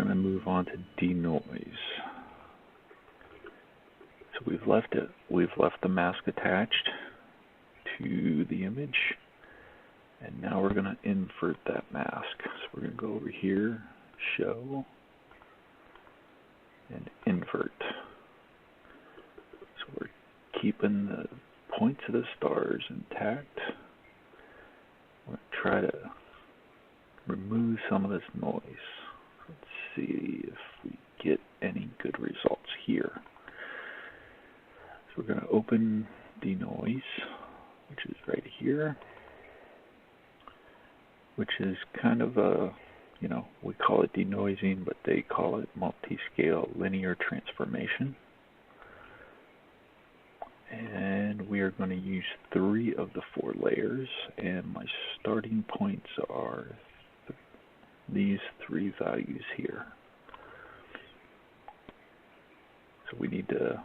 going to move on to DeNoise. So we've left the mask attached to the image, and now we're going to invert that mask. So we're going to go over here, show, and invert. So we're keeping the points of the stars intact. We're going to try to remove some of this noise. Let's see if we get any good results here. So we're going to open DeNoise, which is right here, which is kind of a, we call it denoising, but they call it multi-scale linear transformation. And we are going to use 3 of the 4 layers, and my starting points are these 3 values here. So we need to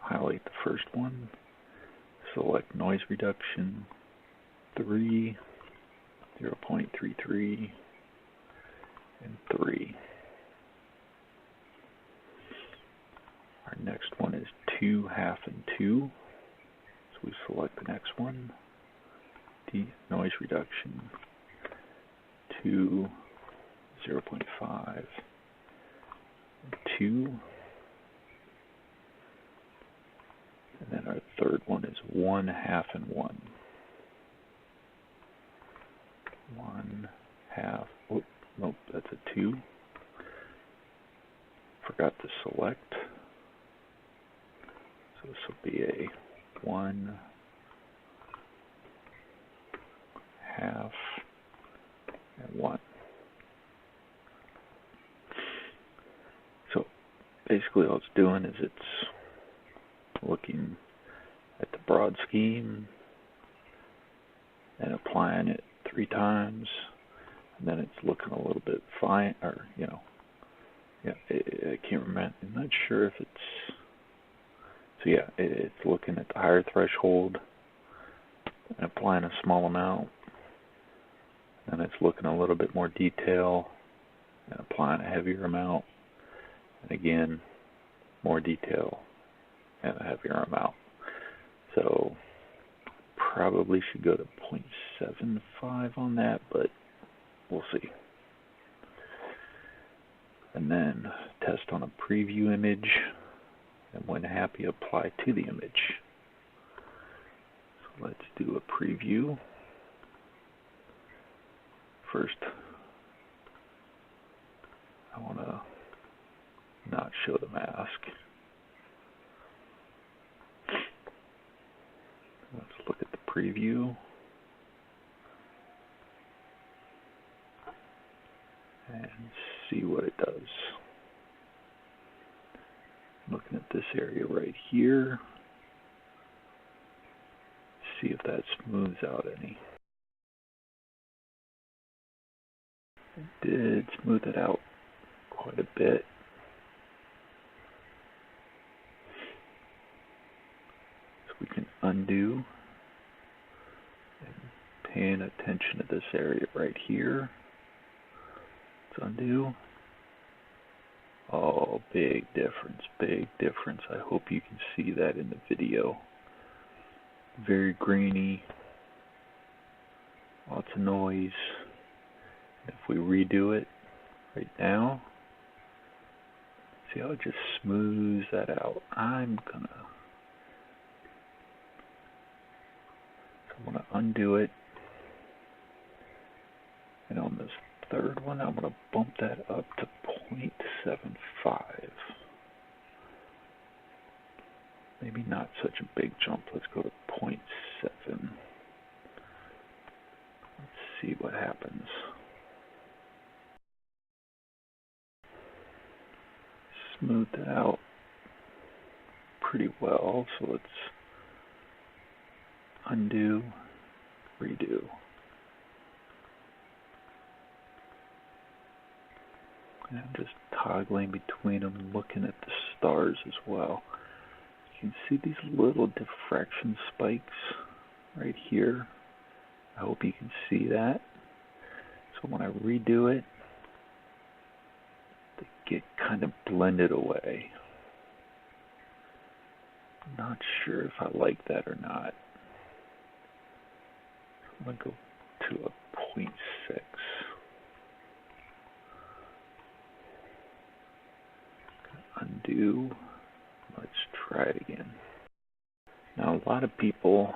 highlight the first one, select noise reduction 3, 0.33, and 3. Our next one is 2, half, and 2. So we select the next one, noise reduction 2, 0.5, and 2. And then our third one is 1, half, and 1. 1, half, oh, nope, that's a 2. Forgot to select. So this will be a 1, half, and 1. So basically all it's doing is it's looking at the broad scheme and applying it 3 times, and then it's looking a little bit fine, or I can't remember. I'm not sure if it's. So yeah, it's looking at the higher threshold and applying a small amount, and it's looking a little bit more detail and applying a heavier amount, and again more detail and a heavier amount. So probably should go to 0.75 on that, but we'll see. And then test on a preview image, and when happy, apply to the image. So let's do a preview. First, I want to not show the mask. Let's look at the preview. And see what it does. Looking at this area right here. See if that smooths out any. It did smooth it out quite a bit. So we can undo. And paying attention to this area right here. Let's undo. Oh, big difference, big difference. I hope you can see that in the video. Very grainy, lots of noise. If we redo it right now, see how it just smooths that out. I'm gonna undo it, and on this third one, I'm going to bump that up to 0.75. Maybe not such a big jump. Let's go to 0.7. Let's see what happens. Smooth it out pretty well, so let's undo, redo. And I'm just toggling between them, looking at the stars as well. You can see these little diffraction spikes right here. I hope you can see that. So when I redo it, get kind of blended away. I'm not sure if I like that or not. I'm going to go to a 0.6. Undo. Let's try it again. Now, a lot of people,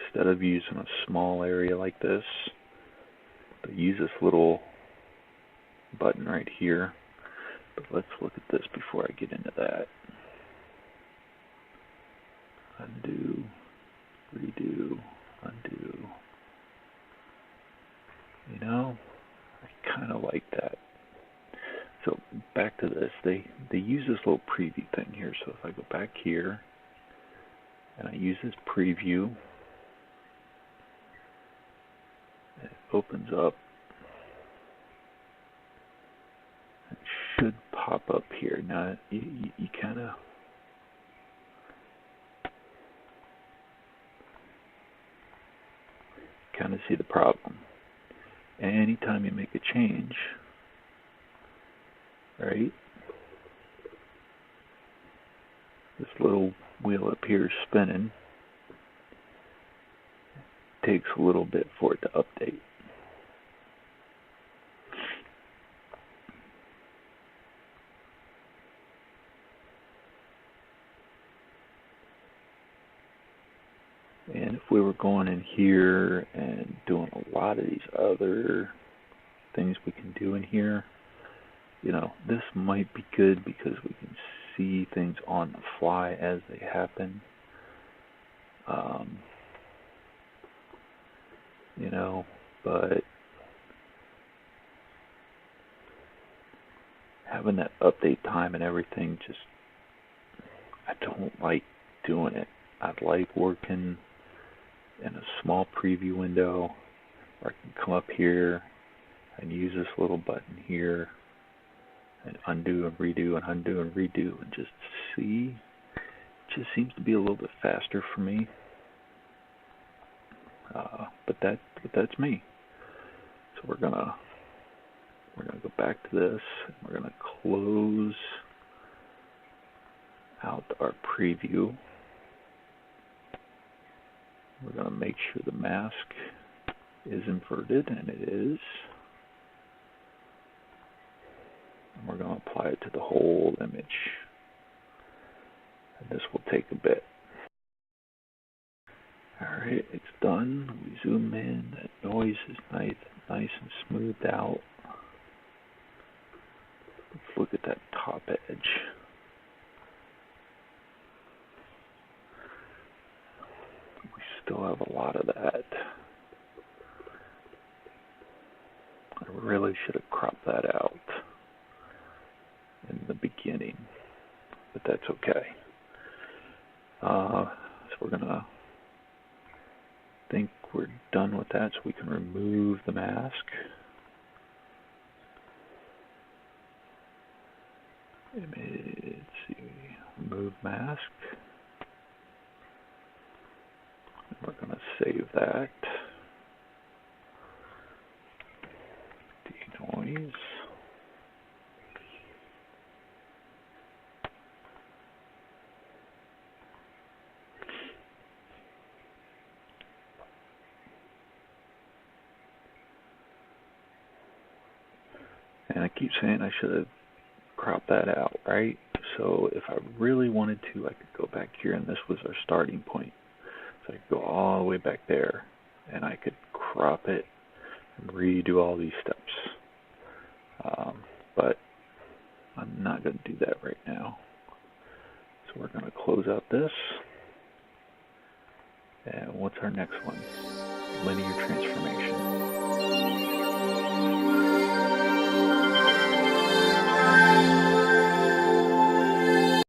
instead of using a small area like this, they use this little button right here. But let's look at this before I get into that. Undo, redo, undo. You know, I kind of like that. So back to this, they use this little preview thing here. So if I go back here and I use this preview, it opens up. It should pop up here. Now you kind of see the problem. Anytime you make a change, right, this little wheel up here is spinning. It takes a little bit for it to update. And if we were going in here and doing a lot of these other things we can do in here, you know, this might be good because we can see things on the fly as they happen. You know, but having that update time and everything, just, I don't like doing it. I like working in a small preview window where I can come up here and use this little button here and undo and redo and undo and redo and just see. It just seems to be a little bit faster for me. But that's me. So we're gonna go back to this and we're gonna close out our preview. We're going to make sure the mask is inverted, and it is. And we're going to apply it to the whole image. And this will take a bit. Alright, it's done. We zoom in. That noise is nice and smoothed out. Let's look at that top edge. Still have a lot of that. I really should have cropped that out in the beginning, but that's okay. So we're gonna think we're done with that, so we can remove the mask. Let's see, remove mask. We're going to save that. DeNoise. And I keep saying I should have cropped that out, right? So if I really wanted to, I could go back here, and this was our starting point. So I could go all the way back there, and I could crop it and redo all these steps. But I'm not going to do that right now. So we're going to close out this. And what's our next one? Linear transformation.